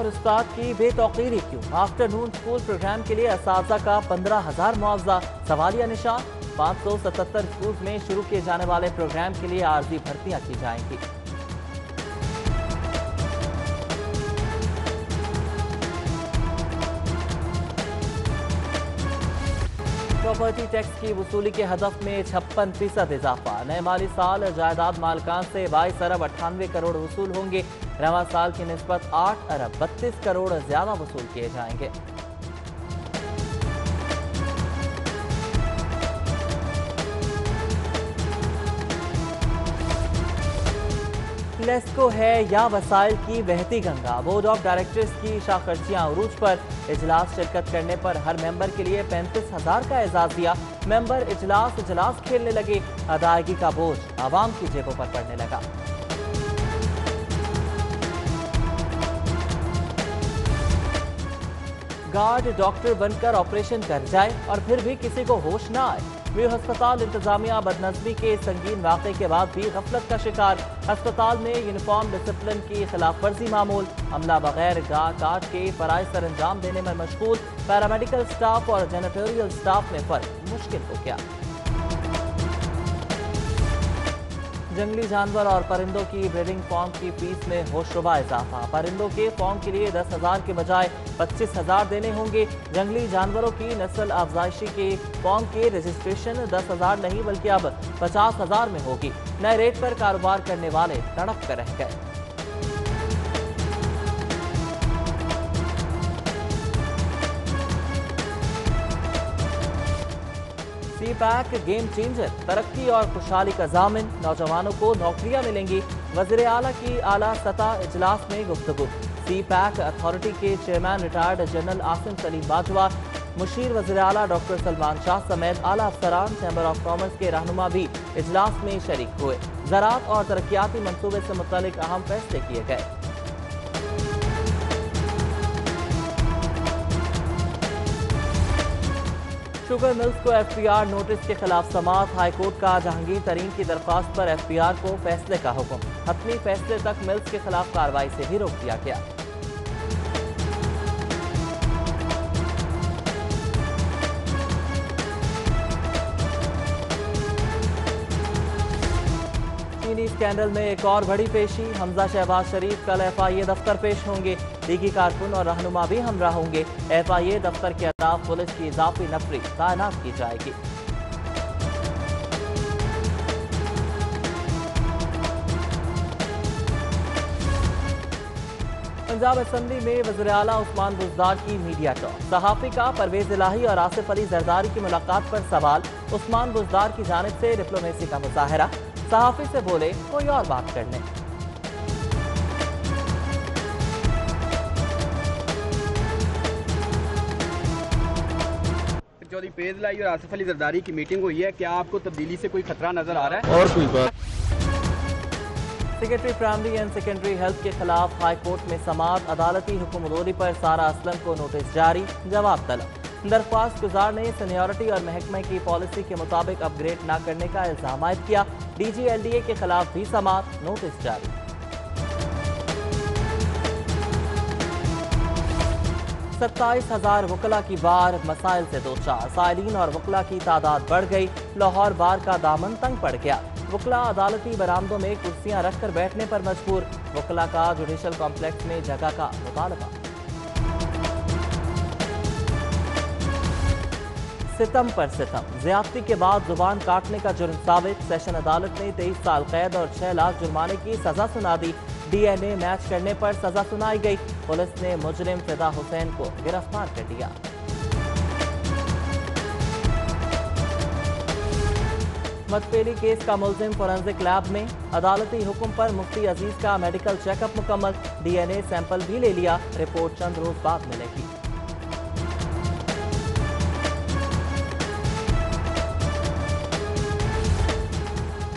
और उस्ताद की बेतौकीरी क्यों? आफ्टरनून स्कूल प्रोग्राम के लिए असातिज़ा का 15,000 मुआवजा, सवालिया निशान। 577 स्कूल में शुरू किए जाने वाले प्रोग्राम के लिए आर्जी भर्तियां की जाएंगी। प्रॉपर्टी टैक्स की वसूली के हदफ में 56% इजाफा। नए माली साल जायदाद मालकान से 22 अरब 98 करोड़ वसूल होंगे। रवा साल की निस्बत 8 अरब 32 करोड़ ज्यादा वसूल किए जाएंगे। लेस्को है या वसाइल की बहती गंगा? बोर्ड ऑफ डायरेक्टर्स की शाखर्चियां उरूज पर। इजलास शिरकत करने पर हर मेंबर के लिए 35,000 का एजाज दिया। मेंबर इजलास खेलने लगे। अदायगी का बोझ आवाम की जेबों पर पड़ने लगा। गार्ड डॉक्टर बनकर ऑपरेशन कर जाए और फिर भी किसी को होश ना आए। वे अस्पताल इंतजामिया बदनज़मी के संगीन वाक़े के बाद भी गफलत का शिकार। अस्पताल में यूनिफॉर्म डिसिप्लिन की खिलाफ वर्जी मामूल। अमला बगैर काट के फराइज सर अंजाम देने में मशगूल। पैरामेडिकल स्टाफ और जेनेटोरियल स्टाफ में फर्क मुश्किल हो गया। जंगली जानवर और परिंदों की ब्रीडिंग फॉर्म की फीस में होशरुबा इजाफा। परिंदों के फॉर्म के लिए 10,000 के बजाय 25,000 देने होंगे। जंगली जानवरों की नस्ल अफजाइशी के फॉर्म के रजिस्ट्रेशन 10,000 नहीं बल्कि अब 50,000 में होगी। नए रेट पर कारोबार करने वाले तड़प कर रह गए। पैक गेम चेंजर, तरक्की और खुशहाली का जामिन। नौजवानों को नौकरियां मिलेंगी। वज़ीर आला की आला सतह इजलास में गुफ्तगू। सी पैक अथॉरिटी के chairman retired general Asim Saleem Bajwa, मुशीर वज़ीर आला डॉक्टर सलमान शाह समेत आला अफसरान, चैम्बर ऑफ कॉमर्स के रहनुमा भी इजलास में शरीक हुए। ज़राअत और तरक्याती मनसूबे से मुतालिक अहम फैसले किए गए। शुगर मिल्स को एफपीआर नोटिस के खिलाफ समाअत। हाईकोर्ट का जहांगीर तरीन की दरख्वास्त पर एफपीआर को फैसले का हुक्म। हतमी फैसले तक मिल्स के खिलाफ कार्रवाई से भी रोक दिया गया। चीनी स्कैंडल में एक और बड़ी पेशी। हमजा शहबाज शरीफ कल एफआईए दफ्तर पेश होंगे। लीगी कारकुन और रहनुमा भी हमरा होंगे। एफआईए दफ्तर के खिलाफ पुलिस की इजाफी नफरी तैनात की जाएगी। पंजाब असेंबली में वज़ीर आला उस्मान बुज़दार की मीडिया टॉक। सहाफ़ी का परवेज इलाही और आसिफ अली जरदारी की मुलाकात पर सवाल। उस्मान बुज़दार की जानिब से डिप्लोमेसी का मुजाहरा। सहाफ़ी से बोले कोई और बात कर लें। चौधरी पेज लाई और आसिफ अली जरदारी की मीटिंग हुई है। क्या आपको तब्दीली से कोई खतरा नजर आ रहा है? और कोई बात? Secretary primary and secondary health के खिलाफ हाई कोर्ट में समाअत। अदालती हुक्मरोरी पर सारा असलम को नोटिस जारी। जवाब तलब। दरख्वास्त गुजार ने सीनियरिटी और महकमे की पॉलिसी के मुताबिक अपग्रेड न करने का इल्जाम आयद किया। DGLDA के खिलाफ भी समाअत। नोटिस जारी। 27,000 वकला की बार मसाइल से दो चार। साइलिन और वकला की तादाद बढ़ गई। लाहौर बार का दामन तंग पड़ गया। वकला अदालती बरामदों में कुर्सियां रखकर बैठने पर मजबूर। वकला का जुडिशल कॉम्प्लेक्स में जगह का मुतालबा। सितम पर सितम। ज्यादती के बाद जुबान काटने का जुर्म साबित। सेशन अदालत ने 23 साल कैद और 6 लाख जुर्माने की सजा सुना दी। DNA मैच करने पर सजा सुनाई गई। पुलिस ने मुजरिम फिदा हुसैन को गिरफ्तार कर दिया। मतपेली केस का मुलजिम फोरेंसिक लैब में। अदालती हुक्म पर मुफ्ती अजीज का मेडिकल चेकअप मुकम्मल। DNA सैंपल भी ले लिया। रिपोर्ट चंद रोज बाद मिलेगी।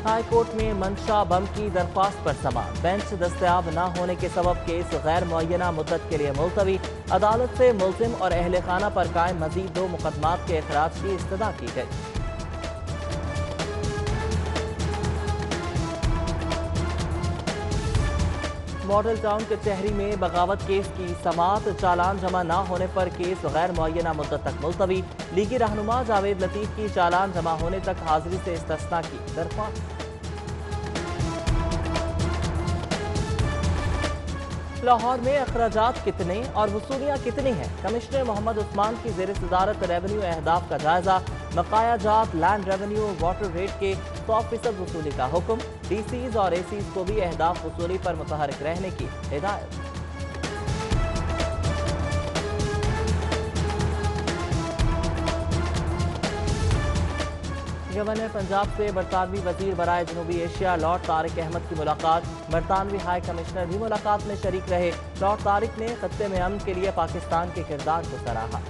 हाई कोर्ट में मंशा बम की दरख्वास्त पर समाअत। बेंच दस्तयाब न होने के सबब केस गैर मुअय्यना मुद्दत के लिए मुलतवी। अदालत से मुलजिम और अहले खाना पर कायम मजीद 2 मुकदमात के इखराज की इस्तदा की गई। मॉडल टाउन कचहरी में बगावत केस की समाअत, चालान जमा न होने पर केस गैर मुअय्यना मुद्दत तक मुलतवी। लीगी रहनुमा जावेद लतीफ की चालान जमा होने तक हाजिरी से इस्तिस्ना की दरख्वास्त। लाहौर में अखराजात कितने और वसूलियाँ कितनी हैं? कमिश्नर मोहम्मद उस्मान की ज़ेर सदारत रेवेन्यू अहदाफ का जायजा। बकाया जात लैंड रेवेन्यू वाटर रेट के 100% वसूली का हुक्म। डीसीज और एसीज को भी अहदाफ वसूली पर मुतहरिक रहने की हिदायत। गवर्नर पंजाब से बरतानवी वजीर बराए जनूबी एशिया लॉर्ड तारिक अहमद की मुलाकात। बरतानवी हाई कमिश्नर भी मुलाकात में शरीक रहे। लॉर्ड तारिक ने खत्ते में अमन के लिए पाकिस्तान के किरदार को सराहा।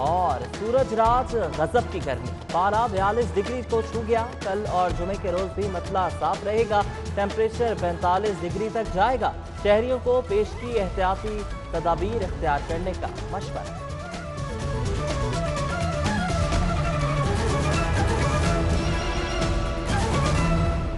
और सूरज रात गजब की गर्मी, पारा 42 डिग्री को छू गया। कल और जुमे के रोज भी मतला साफ रहेगा, टेम्परेचर 45 डिग्री तक जाएगा। शहरियों को पेश की एहतियाती तदाबीर इख्तियार करने का मशवरा।